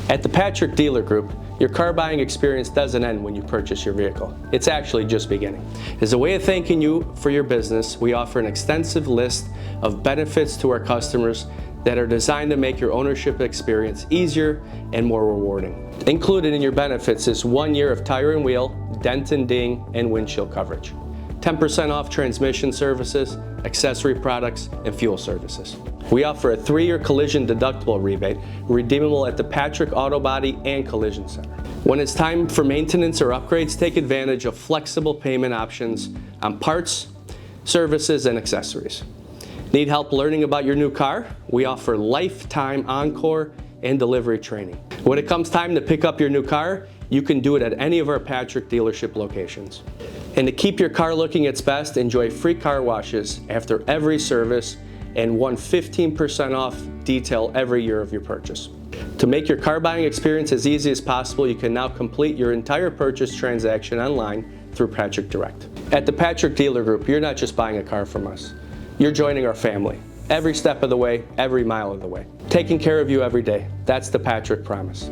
At the Patrick Dealer Group, your car buying experience doesn't end when you purchase your vehicle. It's actually just beginning. As a way of thanking you for your business, we offer an extensive list of benefits to our customers that are designed to make your ownership experience easier and more rewarding. Included in your benefits is 1 year of tire and wheel, dent and ding, and windshield coverage. 10% off transmission services, accessory products, and fuel services. We offer a 3-year collision deductible rebate, redeemable at the Patrick Auto Body and Collision Center. When it's time for maintenance or upgrades, take advantage of flexible payment options on parts, services, and accessories. Need help learning about your new car? We offer lifetime encore and delivery training. When it comes time to pick up your new car, you can do it at any of our Patrick dealership locations. And to keep your car looking its best, enjoy free car washes after every service and 15% off detail every year of your purchase. To make your car buying experience as easy as possible, you can now complete your entire purchase transaction online through Patrick Direct. At the Patrick Dealer Group, you're not just buying a car from us. You're joining our family. Every step of the way, every mile of the way. Taking care of you every day. That's the Patrick promise.